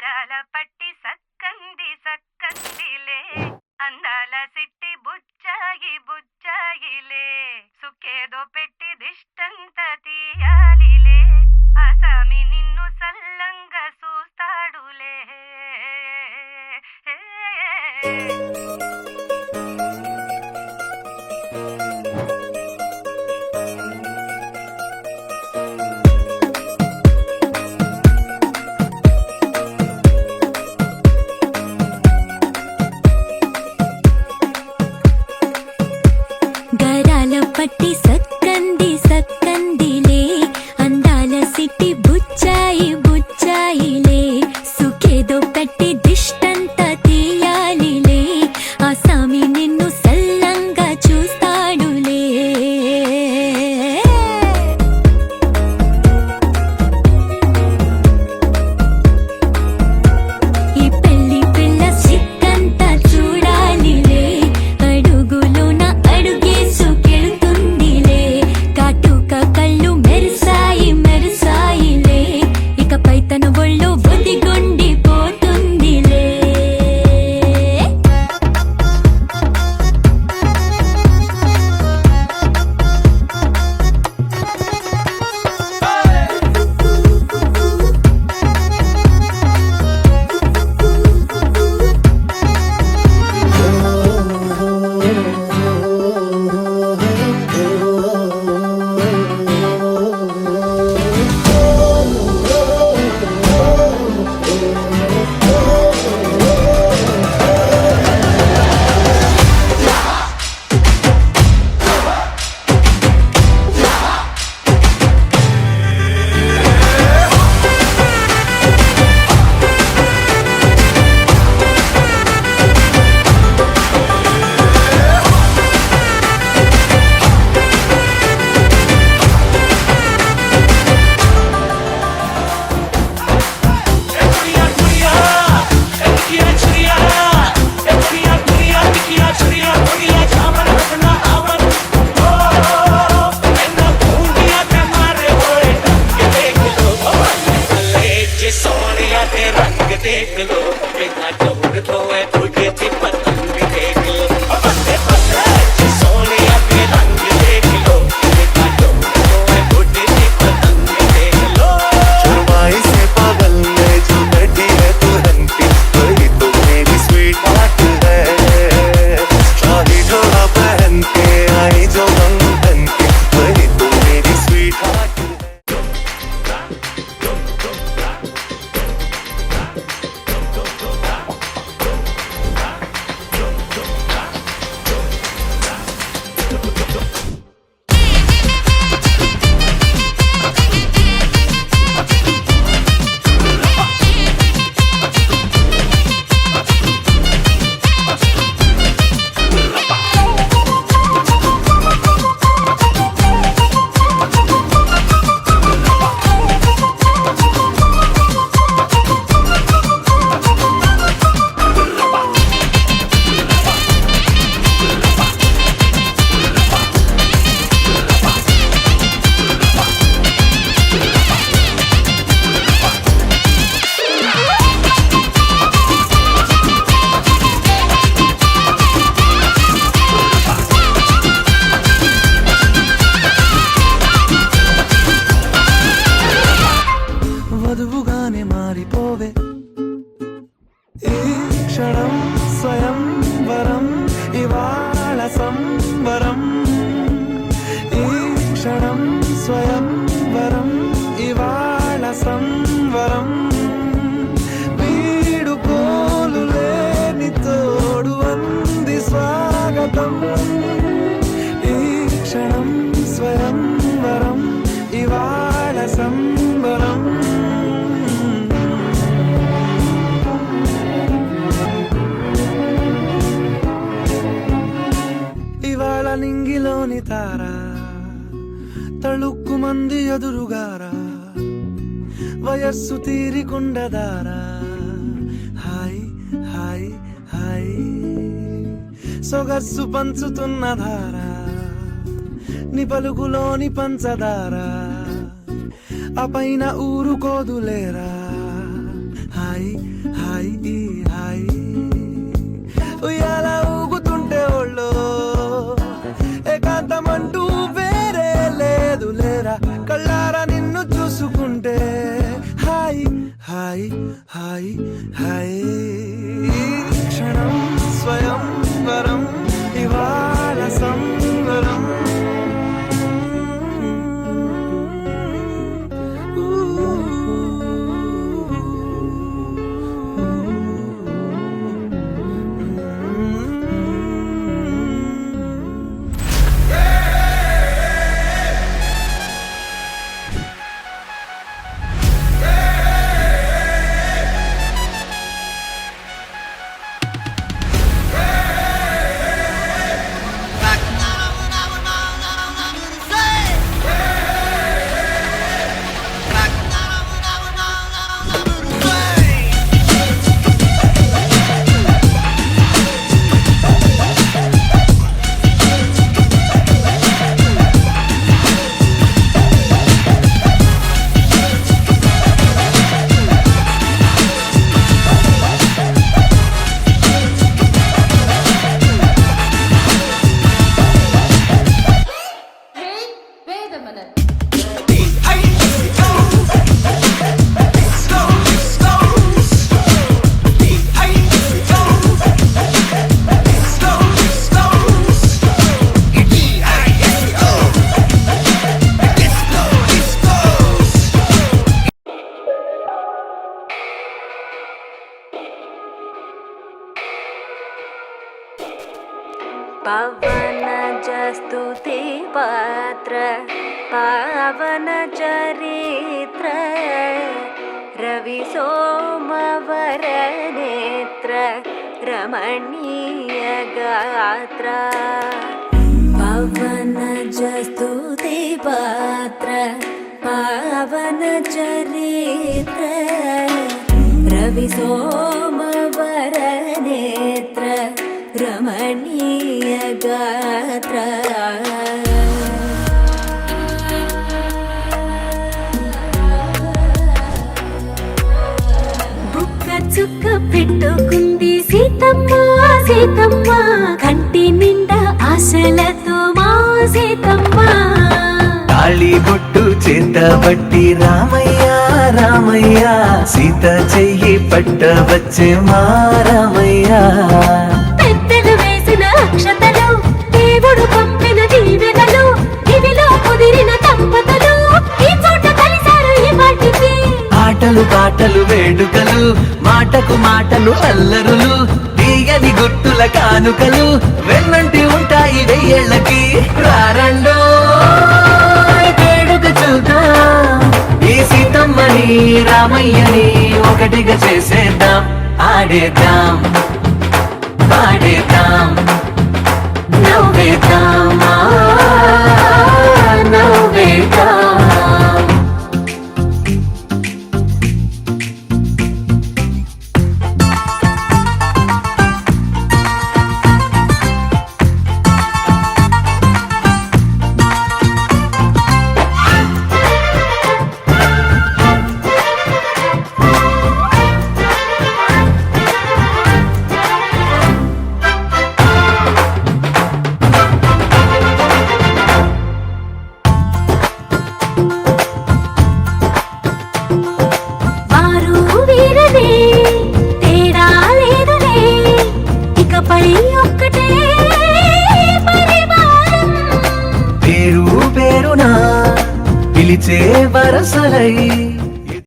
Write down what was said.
గరాల పట్టి సక్కంది సక్కందిలే అందాల సిట్టి బుచ్చాయి బుచ్చాయిలే సుక్కేదో పెట్టి దిష్టంత తీయాలిలే ఆసామి నిన్ను సల్లంగా చూస్తాడులే. గరాల పట్టి సక్కంది సక్కందిలే అందాల సిట్టి బుచ్చాయి బుచ్చాయిలే సుఖేదో పెట్టి దిష్టంత తీయాలిలే ఆసామి నిన్ను సల్లంగా చూస్తాడులే. ఈ పెళ్లి పిల్ల సిక్కంతా చూడాలిలే అడుగులోన అడుగేసుకెళ్తుందిలే కాటుక కళ్ళు మెరిసాయి మెరిసాయిలే ఇకపై తన ఒళ్ళు బొదిగొండిపోతుందిలే. देख लो बिना जोड़ तो है तुझे पतंग देख लो बंदे पतंग सोनिया के रंग देख लो बिना जोड़ तो है तुझे पतंग देख लो शर्माई से पागल में जो बैठी है तुरंती वही तो मेरी स्वीट हार्ट है शादी जोड़ा पहन के आई जो बंधन के वही तो मेरी स्वीट हार्ट है. వధువుగానే మారిపోవే ఈ క్షణం స్వయం వరం ఇవాళ సంబరం ఈ క్షణం స్వయం వరం ఇవాళ సంవరం వీడు పోలు లేని తోడు అంది స్వాగతం ఈ క్షణం స్వయం వరం ఇవాళ సంబరం. ఇవాళ నింగిలోని తారా తళుక్కు మంది ఎదురుగారా వయస్సు తీరికుండదారా హాయ్ హాయ్ హాయ్ సొగస్సు పంచుతున్న ధారా నీ పలుకులోని పంచదార ఆ పైన ఊరుకోదులేరా హాయ్ హాయ్ హాయ్ ఉయ్యాల ఊగుతుంటే ఒళ్ళో ఏకాంతమంటూ వేరే లేదు లేరా కళ్ళారా నిన్ను చూసుకుంటే హాయ్ హాయ్ హాయ్ హాయ్ క్షణం స్వయం వరం ఇవాళ సంవరం పవన జస్తుతి పాత్ర పావన చరిత్ర రవి సోమవర నేత్ర రమణీయ గాత్ర పవన జస్తుతి పాత్ర పావన చరిత్ర రవి సోమవర నేత్ర రమణీయ గాత్ర బుక్క చుక్క పెట్టుకుంది సీతమ్మ సీతమ్మ కంటి నిండా ఆశలతో మా సీతమ్మ తాళి బొట్టు చేతబట్టి రామయ్య రామయ్య సీత చెయ్యి పట్టవచ్చే మా రామయ్య పెద్దలు వేసిన అక్షతలు దేవుడు పంపిన దీవెనలు ఇవిలో కుదిరిన దంపతులు ఈ చోట కలిశారు ఈ వాటికి ఆటలు పాటలు వేడుకలు మాటకు మాటలు అల్లరులు తీయని గుర్తుల కానుకలు వెన్నంటి ఉంటాయి వెయ్యేళ్ళకి రారండో వేడుక చూద్దాం ఈ సీతమ్మని రామయ్యని ఒకటిగా చేసేద్దాం ఆడేద్దాం పాడేద్దాం నవ్వేద్దాం నవ్వేద్దాం పిలిచే వరసలై